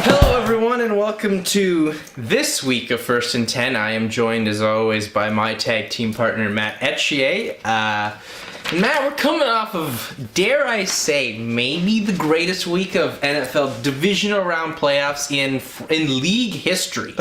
Hello everyone and welcome to this week of First and 10. I am joined as always by my tag team partner Matt Etchier. Matt, we're coming off of, dare I say, maybe the greatest week of NFL divisional round playoffs in league history.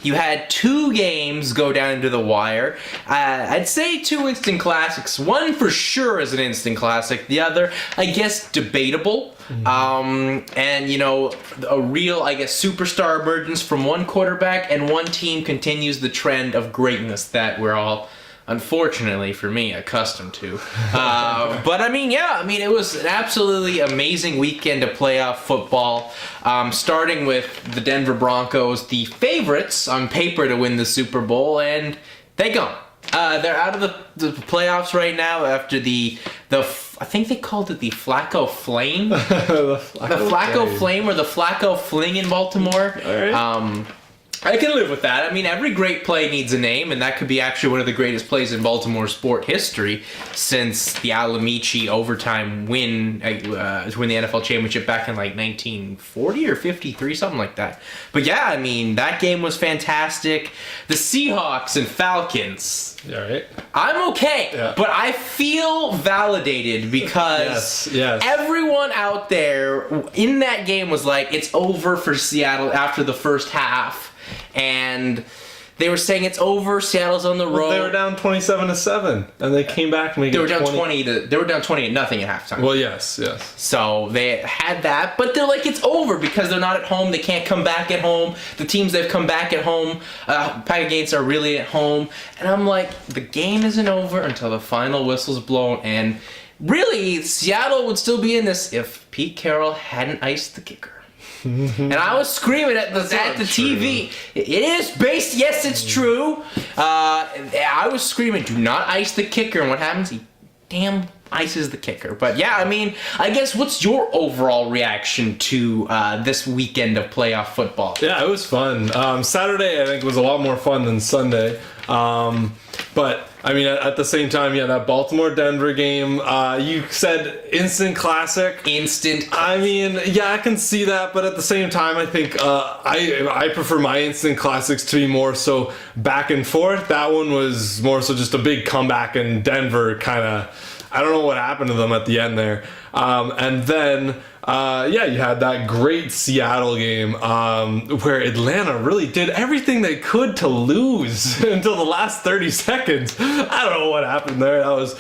You had two games go down into the wire. I'd say two instant classics. One for sure is an instant classic. The other, I guess, debatable. And, you know, a real, I guess, superstar emergence from one quarterback, and one team continues the trend of greatness that we're all, unfortunately for me, accustomed to. But I mean, it was an absolutely amazing weekend of playoff football. Starting with the Denver Broncos, the favorites on paper to win the Super Bowl, and they gone. They're out of the playoffs right now after the I think they called it the Flacco Flame. the Flacco Flame or the Flacco Fling in Baltimore. All right. I can live with that. I mean, every great play needs a name, and that could be actually one of the greatest plays in Baltimore sport history since the Alamichi overtime win to win the NFL championship back in like 1940 or 53, something like that. But yeah, I mean, that game was fantastic. The Seahawks and Falcons. All right. I'm okay, but I feel validated because everyone out there in that game was like, it's over for Seattle after the first half. And they were saying it's over. Seattle's on the road. They were down 27-7, and they came back and they were down 20-0 at halftime. Well, yes. So they had that, but they're like, it's over because they're not at home. They can't come back at home. The teams they've come back at home, back against, are really at home. And I'm like, the game isn't over until the final whistle's blown. And really, Seattle would still be in this if Pete Carroll hadn't iced the kicker. And I was screaming at the TV. It is based. Yes, it's true. I was screaming, "Do not ice the kicker!" And what happens? He damn ices the kicker. But yeah, I mean, I guess what's your overall reaction to this weekend of playoff football? Yeah, it was fun. Saturday, I think, was a lot more fun than Sunday. But I mean, at the same time, that Baltimore-Denver game, you said instant classic. I mean, I can see that, but at the same time, I think I prefer my instant classics to be more so back and forth. That one was more so just a big comeback, and Denver kind of, I don't know what happened to them at the end there. And then, you had that great Seattle game where Atlanta really did everything they could to lose until the last 30 seconds. I don't know what happened there. That was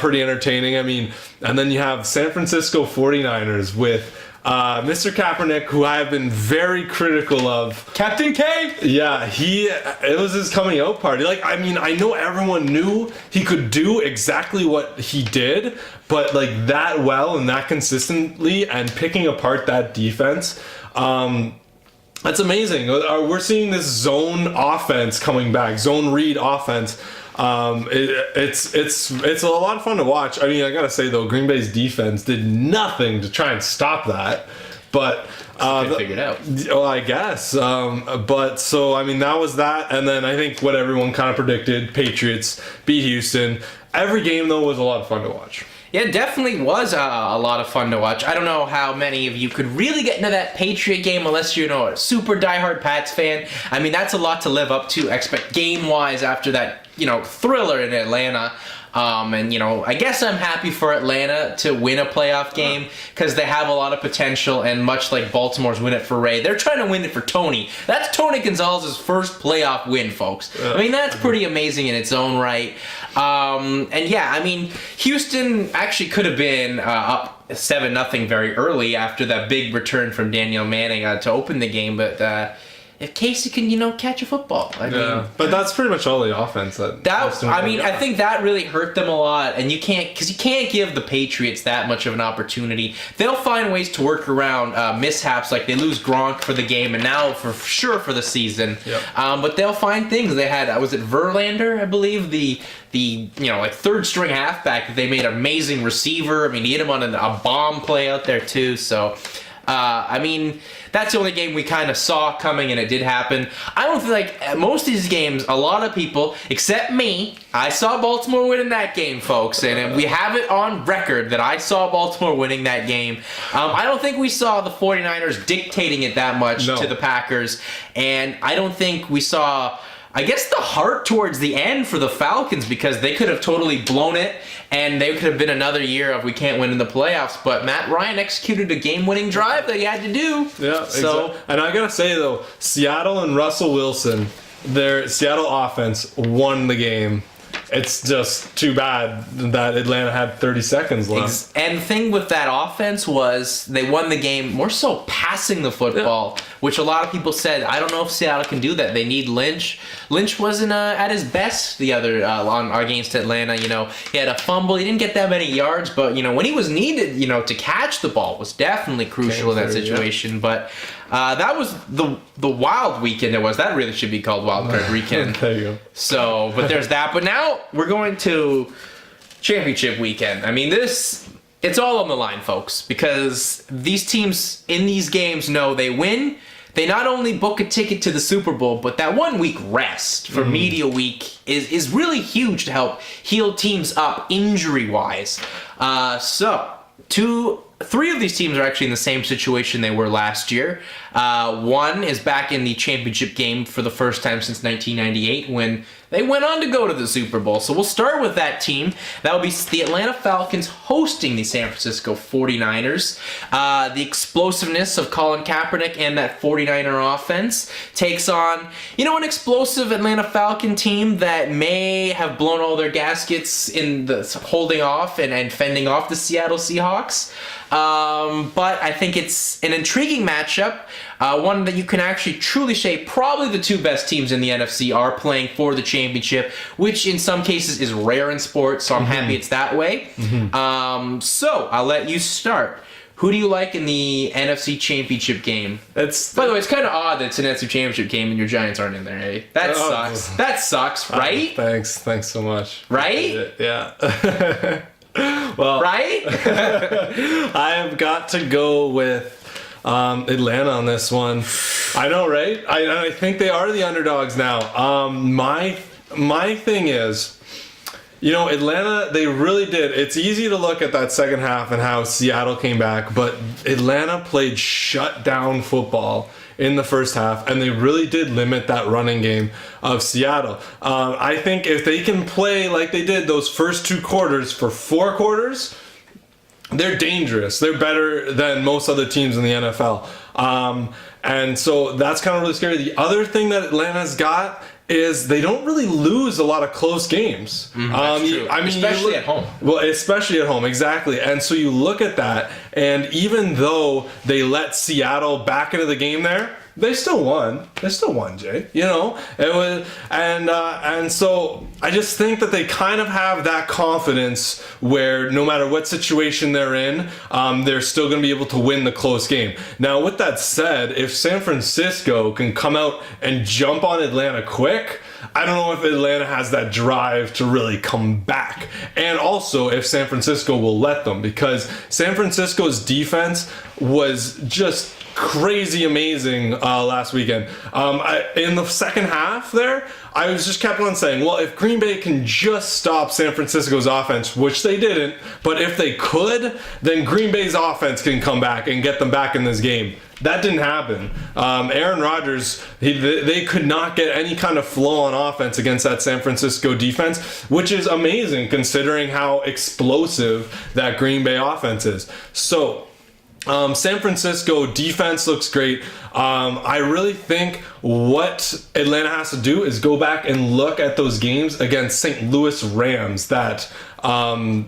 pretty entertaining. I mean, and then you have San Francisco 49ers with Mr. Kaepernick, who I have been very critical of. Captain K? Yeah, it was his coming out party. Like, I mean, I know everyone knew he could do exactly what he did, but like that well and that consistently and picking apart that defense, that's amazing. We're seeing this zone offense coming back, zone read offense. It's a lot of fun to watch. I mean, I gotta say though, Green Bay's defense did nothing to try and stop that, but they figured out. Well, I guess. But so I mean, that was that, and then I think what everyone kind of predicted: Patriots beat Houston. Every game though was a lot of fun to watch. Yeah, it definitely was a lot of fun to watch. I don't know how many of you could really get into that Patriot game unless you're a super diehard Pats fan. I mean, that's a lot to live up to, game-wise, after that, thriller in Atlanta. And, I guess I'm happy for Atlanta to win a playoff game because they have a lot of potential, and much like Baltimore's win it for Ray, they're trying to win it for Tony. That's Tony Gonzalez's first playoff win, folks. I mean, that's pretty amazing in its own right. And yeah, I mean, Houston actually could have been up 7-0 very early after that big return from Daniel Manning to open the game, but if Casey can, catch a football. I mean, but that's pretty much all the offense I think that really hurt them a lot, and you can't give the Patriots that much of an opportunity. They'll find ways to work around mishaps, like they lose Gronk for the game, and now for sure for the season. Yep. But they'll find things. They had, was it Verlander, I believe, the third string halfback that they made amazing receiver. I mean, he hit him on a bomb play out there too. So. I mean, that's the only game we kind of saw coming, and it did happen. I don't feel like most of these games, a lot of people, except me, I saw Baltimore winning that game, folks, and we have it on record that I saw Baltimore winning that game. I don't think we saw the 49ers dictating it that much to the Packers, and I don't think we saw, I guess, the heart towards the end for the Falcons, because they could have totally blown it, and they could have been another year of we can't win in the playoffs. But Matt Ryan executed a game-winning drive that he had to do. Yeah, exactly. And I gotta say though, Seattle and Russell Wilson, their Seattle offense won the game. It's just too bad that Atlanta had 30 seconds left. And the thing with that offense was they won the game more so passing the football, which a lot of people said, I don't know if Seattle can do that. They need Lynch. Lynch wasn't at his best the other against Atlanta. You know, he had a fumble. He didn't get that many yards, but you know, when he was needed, you know, to catch the ball was definitely crucial in that situation. Yeah. But that was the wild weekend it was. That really should be called Wild Card Weekend. There you go. So, but there's that. But now we're going to championship weekend. I mean, it's all on the line, folks, because these teams in these games know they win. They not only book a ticket to the Super Bowl, but that 1 week rest for media week is really huge to help heal teams up injury-wise. So, 3 of these teams are actually in the same situation they were last year. One is back in the championship game for the first time since 1998 when they went on to go to the Super Bowl. So we'll start with that team. That will be the Atlanta Falcons hosting the San Francisco 49ers. The explosiveness of Colin Kaepernick and that 49er offense takes on, you know, an explosive Atlanta Falcon team that may have blown all their gaskets in the holding off and fending off the Seattle Seahawks. But I think it's an intriguing matchup. One that you can actually truly say probably the 2 best teams in the NFC are playing for the championship, which in some cases is rare in sports, so I'm happy it's that way. So I'll let you start. Who do you like in the NFC Championship Game? By the way, it's kind of odd that it's an NFC Championship Game and your Giants aren't in there, eh? That sucks. That sucks, right? Thanks so much. Right? Yeah. Well, right? I have got to go with Atlanta on this one. I know, right? I think they are the underdogs now. My thing is, you know, Atlanta, they really did. It's easy to look at that second half and how Seattle came back, but Atlanta played shutdown football in the first half, and they really did limit that running game of Seattle. I think if they can play like they did those first 2 quarters for 4 quarters, they're dangerous. They're better than most other teams in the NFL. And so that's kind of really scary. The other thing that Atlanta's got is they don't really lose a lot of close games. That's true. I mean, especially at home. Well, especially at home, exactly. And so you look at that, and even though they let Seattle back into the game there, they still won. They still won, Jay. You know, it was, and so I just think that they kind of have that confidence where no matter what situation they're in, they're still going to be able to win the close game. Now, with that said, if San Francisco can come out and jump on Atlanta quick, I don't know if Atlanta has that drive to really come back. And also if San Francisco will let them, because San Francisco's defense was just crazy amazing last weekend. In the second half there, I was just kept on saying, well, if Green Bay can just stop San Francisco's offense, which they didn't, but if they could, then Green Bay's offense can come back and get them back in this game. That didn't happen. Aaron Rodgers, they could not get any kind of flow on offense against that San Francisco defense, which is amazing considering how explosive that Green Bay offense is. So, San Francisco defense looks great. I really think what Atlanta has to do is go back and look at those games against St. Louis Rams that San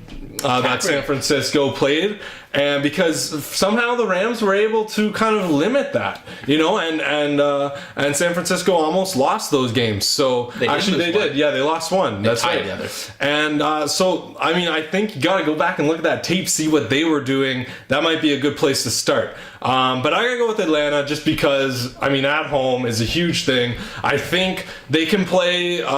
Francisco played, and because somehow the Rams were able to kind of limit that, you know, and San Francisco almost lost those games. So they did. Yeah, they lost one. That's right. The other. And so I mean, I think you got to go back and look at that tape, see what they were doing. That might be a good place to start. But I gotta go with Atlanta just because, I mean, at home is a huge thing. I think they can play a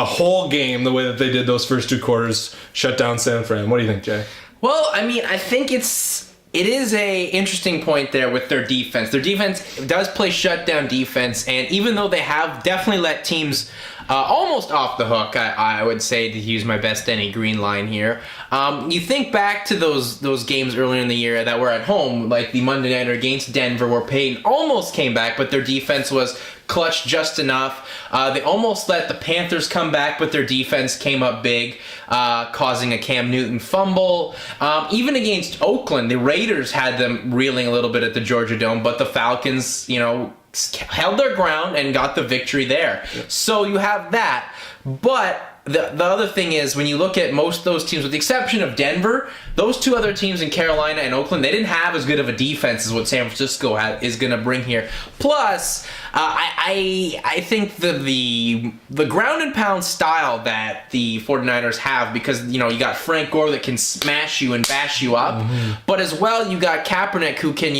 whole game the way that they did those first 2 quarters, shut down San Fran. What do you think, Jay? Well, I mean, I think it's it is a interesting point there with their defense. Their defense does play shutdown defense, and even though they have definitely let teams almost off the hook, I would say, to use my best Denny Green line here. You think back to those games earlier in the year that were at home, like the Monday Nighter against Denver, where Peyton almost came back, but their defense was clutched just enough. They almost let the Panthers come back, but their defense came up big, causing a Cam Newton fumble. Even against Oakland, the Raiders had them reeling a little bit at the Georgia Dome, but the Falcons, held their ground and got the victory there. So you have that. But the other thing is, when you look at most of those teams, with the exception of Denver, those two other teams in Carolina and Oakland, they didn't have as good of a defense as what San Francisco is going to bring here. Plus, I think the ground and pound style that the 49ers have, because you got Frank Gore that can smash you and bash you up, but as well you got Kaepernick who can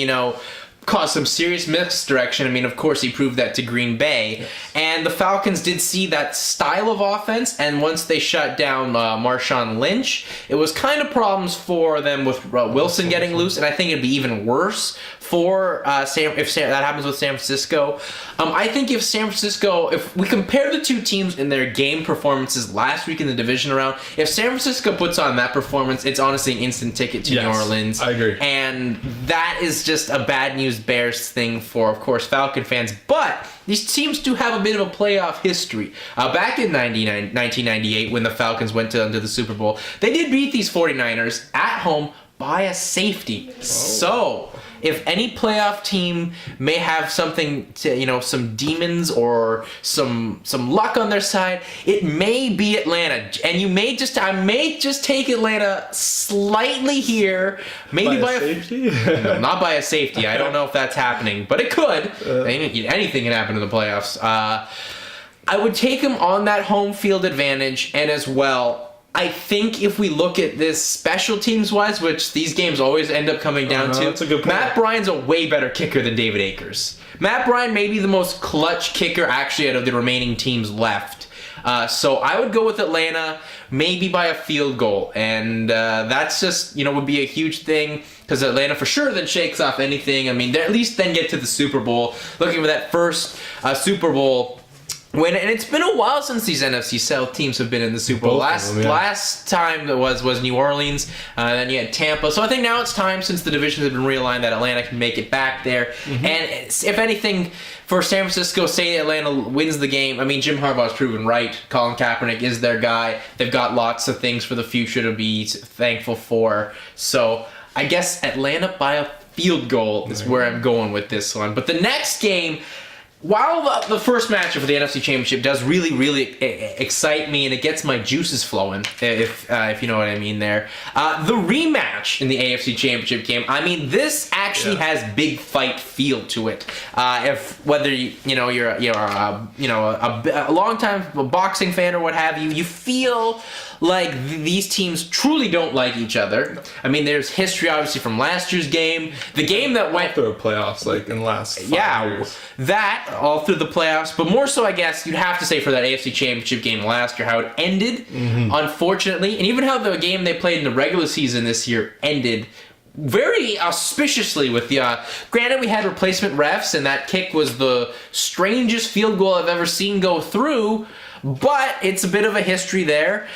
cause some serious misdirection. I mean, of course, he proved that to Green Bay. Yes. And the Falcons did see that style of offense, and once they shut down Marshawn Lynch, it was kind of problems for them with Wilson getting loose, and I think it'd be even worse for if that happens with San Francisco. I think if we compare the two teams in their game performances last week in the division round, if San Francisco puts on that performance, it's honestly an instant ticket to New Orleans. I agree. And that is just a bad news Bears thing for, of course, Falcon fans. But these teams do have a bit of a playoff history. Back in 1998, when the Falcons went to the Super Bowl, they did beat these 49ers at home by a safety. Oh. So if any playoff team may have something to, some demons or some luck on their side, it may be Atlanta. And I may just take Atlanta slightly here, maybe by a safety. No, not by a safety. I don't know if that's happening, but it could. Anything can happen in the playoffs. I would take them on that home field advantage, and as well, I think if we look at this special teams wise, which these games always end up coming down to, that's a good point. Matt Bryan's a way better kicker than David Akers. Matt Bryan may be the most clutch kicker actually out of the remaining teams left. So I would go with Atlanta, maybe by a field goal. And that's just, would be a huge thing, because Atlanta for sure then shakes off anything. I mean, they at least then get to the Super Bowl, looking for that first Super Bowl win. And it's been a while since these NFC South teams have been in the Super Bowl. Last time that was New Orleans, then you had Tampa. So I think now it's time, since the divisions have been realigned, that Atlanta can make it back there. And if anything, for San Francisco, say Atlanta wins the game, I mean, Jim Harbaugh's proven right. Colin Kaepernick is their guy. They've got lots of things for the future to be thankful for. So I guess Atlanta by a field goal is where I'm going with this one. But the next game, while the first matchup for the NFC Championship does really, really excite me, and it gets my juices flowing, if you know what I mean there, the rematch in the AFC Championship game, I mean, this actually has big fight feel to it. If whether you're a long-time boxing fan or what have you, you feel like these teams truly don't like each other. I mean, there's history obviously from last year's game, the game that went through playoffs, like in the last 5 years. That all through the playoffs, but more so, I guess you'd have to say for that AFC Championship game last year, how it ended, unfortunately, and even how the game they played in the regular season this year ended very auspiciously with the granted we had replacement refs, and that kick was the strangest field goal I've ever seen go through, but it's a bit of a history there.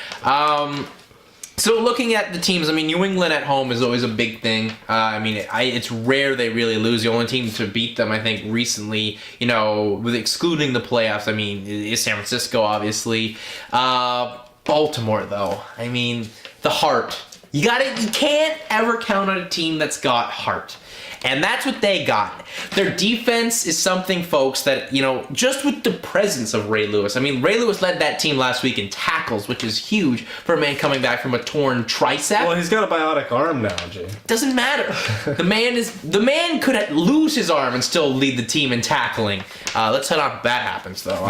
So looking at the teams, I mean, New England at home is always a big thing. I mean, it's rare they really lose. The only team to beat them, I think, recently, with excluding the playoffs, I mean, is San Francisco, obviously. Baltimore, though, I mean, the heart. You can't ever count on a team that's got heart. And that's what they got. Their defense is something, folks, that, just with the presence of Ray Lewis. I mean, Ray Lewis led that team last week in tackles, which is huge for a man coming back from a torn tricep. Well, he's got a bionic arm now, Jay. Doesn't matter. The man could lose his arm and still lead the team in tackling. Let's head on if that happens, though.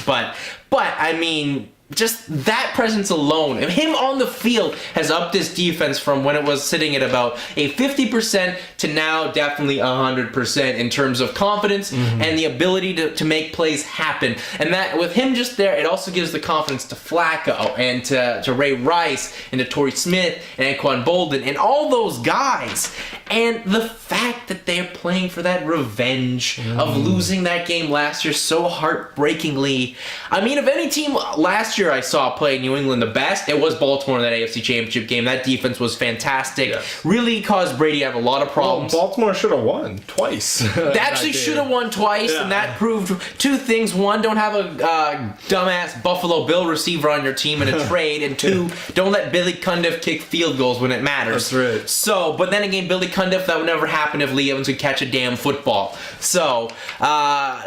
But I mean, just that presence alone, and him on the field, has upped this defense from when it was sitting at about a 50% to now definitely 100% in terms of confidence and the ability to make plays happen. And that with him just there, it also gives the confidence to Flacco and to Ray Rice and to Torrey Smith and Anquan Bolden and all those guys. And the fact that they're playing for that revenge of losing that game last year so heartbreakingly. I mean, if any team last year I saw play New England the best, it was Baltimore in that AFC Championship game. That defense was fantastic. Yes. Really caused Brady to have a lot of problems. Well, Baltimore should have won twice. They actually should have won twice, and that proved two things. One, don't have a dumbass Buffalo Bill receiver on your team in a trade, and two, don't let Billy Cundiff kick field goals when it matters. That's right. So, but then again, Billy Cundiff, that would never happen if Lee Evans could catch a damn football. So,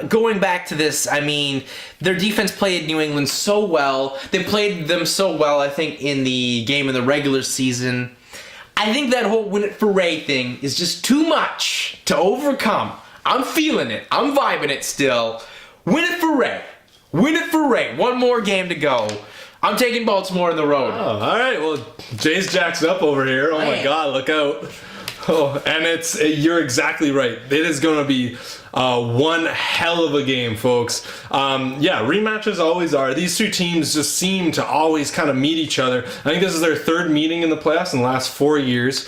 going back to this, I mean, their defense played New England so well. They played them so well, I think, in the game in the regular season. I think that whole win it for Ray thing is just too much to overcome. I'm feeling it. I'm vibing it still. Win it for Ray. Win it for Ray. One more game to go. I'm taking Baltimore on the road. Oh, all right. Well, Jay's jacked up over here. Oh, my God. Look out. Oh, and you're exactly right. It is going to be one hell of a game, folks. Rematches always are. These two teams just seem to always kind of meet each other. I think this is their third meeting in the playoffs in the last 4 years.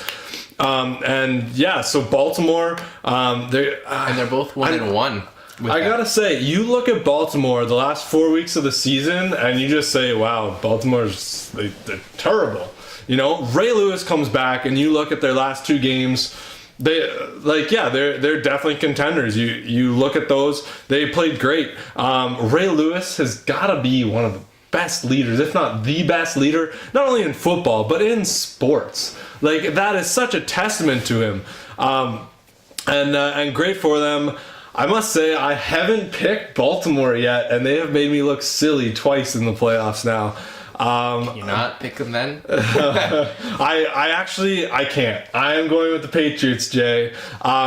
So Baltimore, they're both 1-1. I gotta say, you look at Baltimore the last 4 weeks of the season, and you just say, "Wow, Baltimore's they're terrible." You know, Ray Lewis comes back, and you look at their last two games. They're definitely contenders. You look at those; they played great. Ray Lewis has got to be one of the best leaders, if not the best leader, not only in football but in sports. Like, that is such a testament to him, and great for them. I must say, I haven't picked Baltimore yet, and they have made me look silly twice in the playoffs now. Can you not pick them then? I can't. I am going with the Patriots, Jay.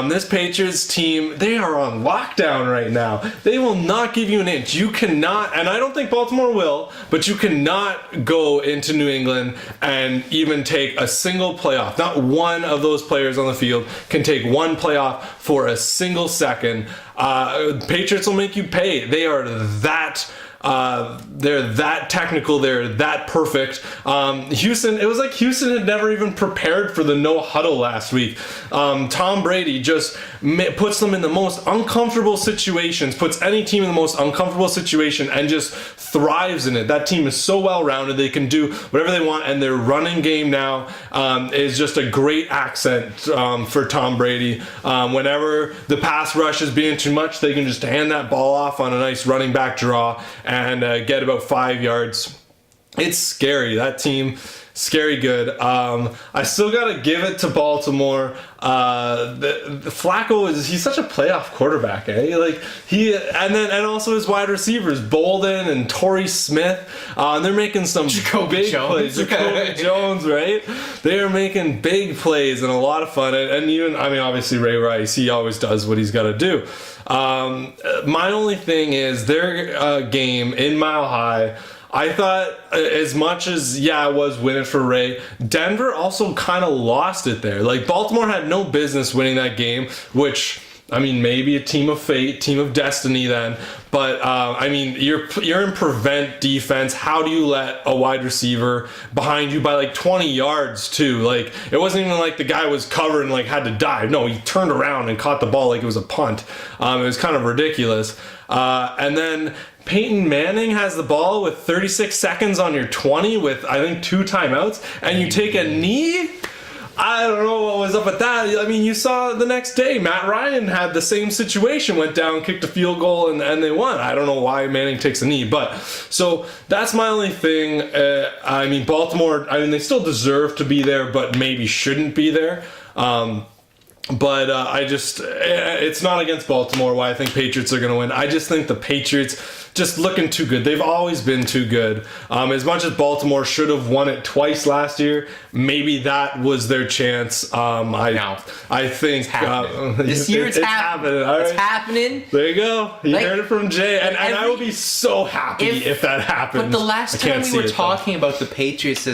This Patriots team, they are on lockdown right now. They will not give you an inch. You cannot, and I don't think Baltimore will, but you cannot go into New England and even take a single playoff. Not one of those players on the field can take one playoff for a single second. Patriots will make you pay. They are that... they're that technical, they're that perfect. Houston, it was like Houston had never even prepared for the no huddle last week. Tom Brady just puts them in the most uncomfortable situations, puts any team in the most uncomfortable situation, and just thrives in it. That team is so well-rounded, they can do whatever they want, and their running game now is just a great accent for Tom Brady. Whenever the pass rush is being too much, they can just hand that ball off on a nice running back draw and get about 5 yards. It's scary. That team, scary good. I still gotta give it to Baltimore. The Flacco he's such a playoff quarterback, eh? Like, and also his wide receivers, Bolden and Torrey Smith. They're making some big plays. Jacoby Jones, right? They are making big plays and a lot of fun. And even, I mean, obviously Ray Rice, he always does what he's got to do. My only thing is their game in Mile High. I thought, as much as, it was win it for Ray, Denver also kind of lost it there. Like, Baltimore had no business winning that game, which, I mean, maybe a team of fate, team of destiny then. But, I mean, you're in prevent defense. How do you let a wide receiver behind you by, like, 20 yards, too? Like, it wasn't even like the guy was covered and, like, had to dive. No, he turned around and caught the ball like it was a punt. It was kind of ridiculous. And then Peyton Manning has the ball with 36 seconds on your 20 with, I think, 2 timeouts, and you take a knee? I don't know what was up with that. I mean, you saw the next day, Matt Ryan had the same situation, went down, kicked a field goal, and they won. I don't know why Manning takes a knee, but so that's my only thing. I mean, Baltimore, I mean, they still deserve to be there, but maybe shouldn't be there. But it's not against Baltimore why I think Patriots are going to win. I just think the Patriots just looking too good. They've always been too good. As much as Baltimore should have won it twice last year, maybe that was their chance. I think this year it's happening. All right. It's happening. There you go. You heard it from Jay. And I will be so happy if that happens. But the last time we were talking about the Patriots as